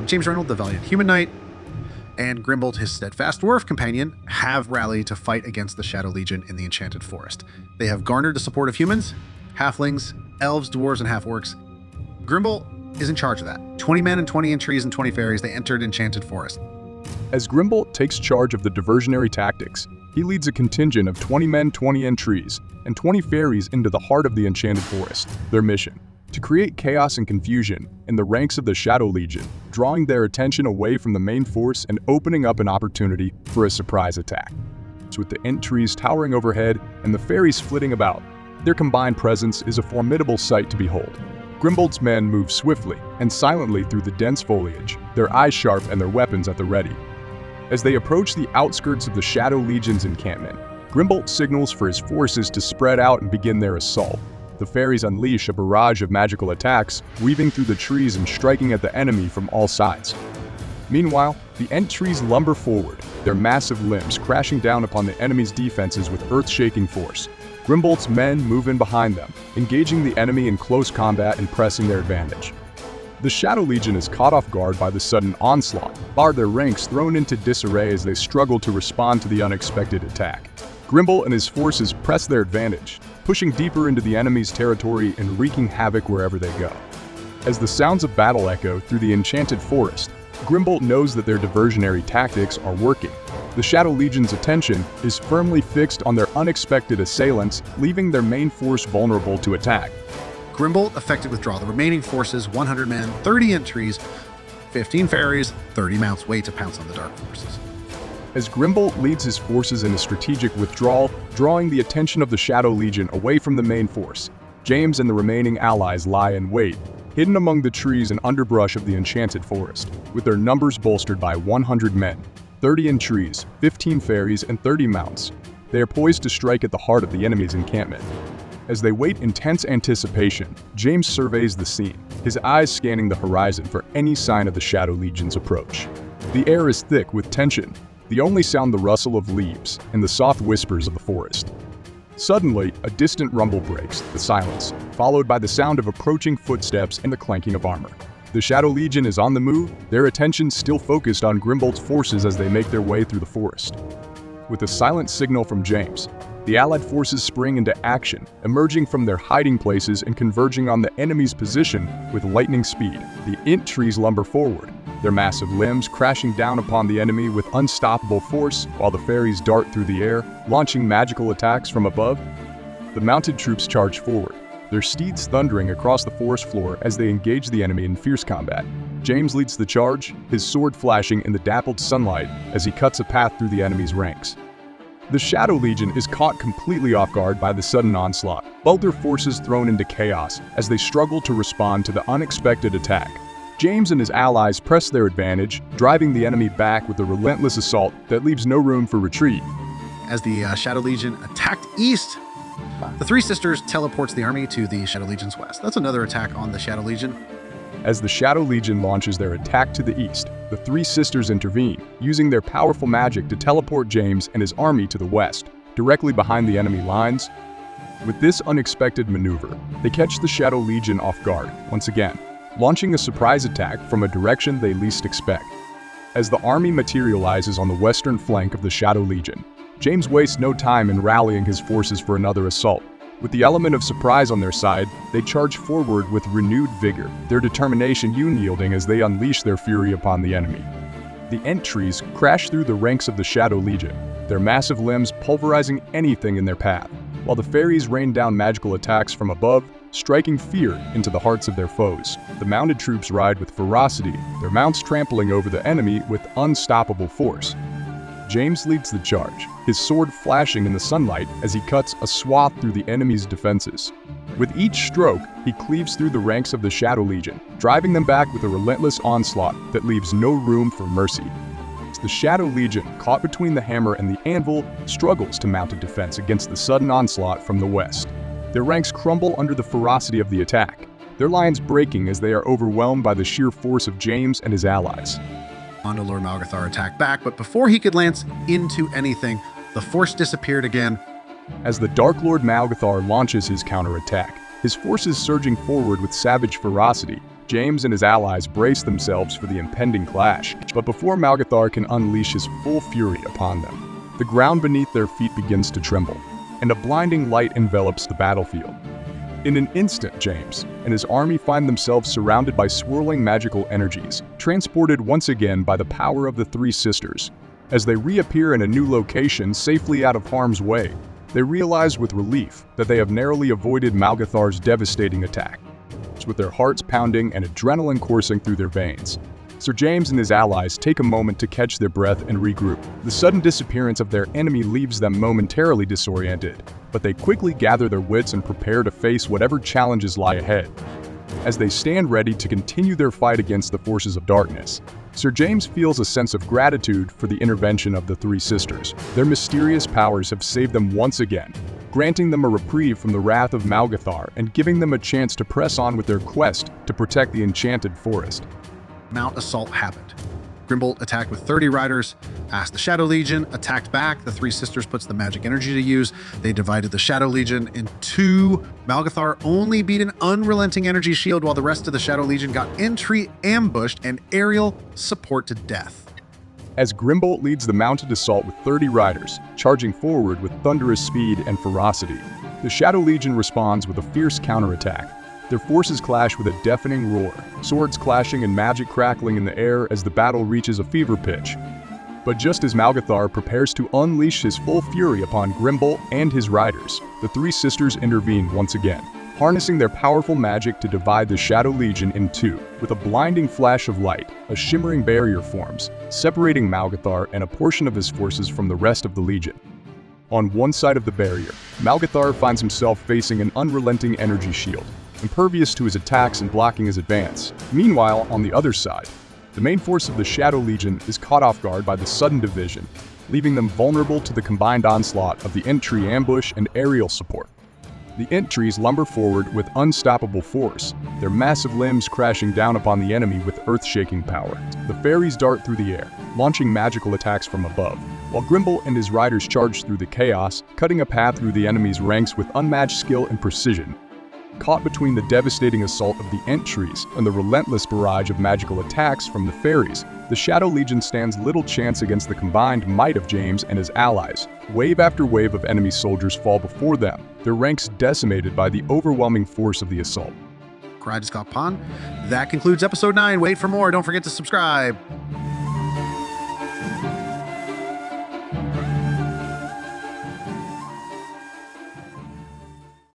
James Reynolds, the valiant human knight, and Grimbold, his steadfast dwarf companion, have rallied to fight against the Shadow Legion in the Enchanted Forest. They have garnered the support of humans, halflings, elves, dwarves, and half-orcs. Grimbold is in charge of that. 20 men and 20 trees and 20 fairies, they entered Enchanted Forest. As Grimbold takes charge of the diversionary tactics, he leads a contingent of 20 men, 20 trees, and 20 fairies into the heart of the Enchanted Forest. Their mission: to create chaos and confusion in the ranks of the Shadow Legion, drawing their attention away from the main force and opening up an opportunity for a surprise attack. With the trees towering overhead and the fairies flitting about, their combined presence is a formidable sight to behold. Grimbold's men move swiftly and silently through the dense foliage, their eyes sharp and their weapons at the ready. As they approach the outskirts of the Shadow Legion's encampment, Grimbold signals for his forces to spread out and begin their assault. The fairies unleash a barrage of magical attacks, weaving through the trees and striking at the enemy from all sides. Meanwhile, the trees lumber forward, their massive limbs crashing down upon the enemy's defenses with earth-shaking force. Grimbold's men move in behind them, engaging the enemy in close combat and pressing their advantage. The Shadow Legion is caught off guard by the sudden onslaught, their ranks thrown into disarray as they struggle to respond to the unexpected attack. Grimbold and his forces press their advantage, pushing deeper into the enemy's territory and wreaking havoc wherever they go. As the sounds of battle echo through the Enchanted Forest, Grimbold knows that their diversionary tactics are working. The Shadow Legion's attention is firmly fixed on their unexpected assailants, leaving their main force vulnerable to attack. Grimbold effected withdraw the remaining forces, 100 men, 30 trees, 15 fairies, 30 mounts wait to pounce on the dark forces. As Grimbold leads his forces in a strategic withdrawal, drawing the attention of the Shadow Legion away from the main force, James and the remaining allies lie in wait, hidden among the trees and underbrush of the Enchanted Forest, with their numbers bolstered by 100 men, 30 trees, 15 fairies, and 30 mounts. They are poised to strike at the heart of the enemy's encampment. As they wait in tense anticipation, James surveys the scene, his eyes scanning the horizon for any sign of the Shadow Legion's approach. The air is thick with tension, the only sound the rustle of leaves and the soft whispers of the forest. Suddenly, a distant rumble breaks the silence, followed by the sound of approaching footsteps and the clanking of armor. The Shadow Legion is on the move, their attention still focused on Grimbold's forces as they make their way through the forest. With a silent signal from James, the Allied forces spring into action, emerging from their hiding places and converging on the enemy's position with lightning speed. The trees lumber forward, their massive limbs crashing down upon the enemy with unstoppable force, while the fairies dart through the air, launching magical attacks from above. The mounted troops charge forward, their steeds thundering across the forest floor as they engage the enemy in fierce combat. James leads the charge, his sword flashing in the dappled sunlight as he cuts a path through the enemy's ranks. The Shadow Legion is caught completely off guard by the sudden onslaught, both their forces thrown into chaos as they struggle to respond to the unexpected attack. James and his allies press their advantage, driving the enemy back with a relentless assault that leaves no room for retreat. As the Shadow Legion attacked east, the Three Sisters teleports the army to the Shadow Legion's west. That's another attack on the Shadow Legion. As the Shadow Legion launches their attack to the east, the Three Sisters intervene, using their powerful magic to teleport James and his army to the west, directly behind the enemy lines. With this unexpected maneuver, they catch the Shadow Legion off guard once again, launching a surprise attack from a direction they least expect. As the army materializes on the western flank of the Shadow Legion, James wastes no time in rallying his forces for another assault. With the element of surprise on their side, they charge forward with renewed vigor, their determination unyielding as they unleash their fury upon the enemy. The trees crash through the ranks of the Shadow Legion, their massive limbs pulverizing anything in their path, while the fairies rain down magical attacks from above, striking fear into the hearts of their foes. The mounted troops ride with ferocity, their mounts trampling over the enemy with unstoppable force. James leads the charge, his sword flashing in the sunlight as he cuts a swath through the enemy's defenses. With each stroke, he cleaves through the ranks of the Shadow Legion, driving them back with a relentless onslaught that leaves no room for mercy. The Shadow Legion, caught between the hammer and the anvil, struggles to mount a defense against the sudden onslaught from the west. Their ranks crumble under the ferocity of the attack, their lines breaking as they are overwhelmed by the sheer force of James and his allies. Lord Malgathar attacked back, but before he could lance into anything, the force disappeared again. As the Dark Lord Malgathar launches his counterattack, his forces surging forward with savage ferocity, James and his allies brace themselves for the impending clash, but before Malgathar can unleash his full fury upon them, the ground beneath their feet begins to tremble, and a blinding light envelops the battlefield. In an instant, James and his army find themselves surrounded by swirling magical energies, transported once again by the power of the three sisters. As they reappear in a new location safely out of harm's way, they realize with relief that they have narrowly avoided Malgathar's devastating attack. With their hearts pounding and adrenaline coursing through their veins, Sir James and his allies take a moment to catch their breath and regroup. The sudden disappearance of their enemy leaves them momentarily disoriented, but they quickly gather their wits and prepare to face whatever challenges lie ahead. As they stand ready to continue their fight against the forces of darkness, Sir James feels a sense of gratitude for the intervention of the three sisters. Their mysterious powers have saved them once again, granting them a reprieve from the wrath of Malgathar and giving them a chance to press on with their quest to protect the enchanted forest. Mount assault happened. Grimbold attacked with 30 riders. As the Shadow Legion attacked back, the three sisters puts the magic energy to use. They divided the Shadow Legion in two. Malgathar only beat an unrelenting energy shield while the rest of the Shadow Legion got entry ambushed and aerial support to death. As Grimbold leads the mounted assault with 30 riders, charging forward with thunderous speed and ferocity, the Shadow Legion responds with a fierce counterattack. Their forces clash with a deafening roar, swords clashing and magic crackling in the air as the battle reaches a fever pitch. But just as Malgathar prepares to unleash his full fury upon Grimbold and his riders, the three sisters intervene once again, harnessing their powerful magic to divide the Shadow Legion in two. With a blinding flash of light, a shimmering barrier forms, separating Malgathar and a portion of his forces from the rest of the Legion. On one side of the barrier, Malgathar finds himself facing an unrelenting energy shield, impervious to his attacks and blocking his advance. Meanwhile, on the other side, the main force of the Shadow Legion is caught off guard by the sudden division, leaving them vulnerable to the combined onslaught of the entry ambush and aerial support. The entries lumber forward with unstoppable force, their massive limbs crashing down upon the enemy with earth-shaking power. The fairies dart through the air, launching magical attacks from above, while Grimbold and his riders charge through the chaos, cutting a path through the enemy's ranks with unmatched skill and precision. Caught between the devastating assault of the entries and the relentless barrage of magical attacks from the fairies, the Shadow Legion stands little chance against the combined might of James and his allies. Wave after wave of enemy soldiers fall before them, their ranks decimated by the overwhelming force of the assault. That concludes episode 9. Wait for more. Don't forget to subscribe.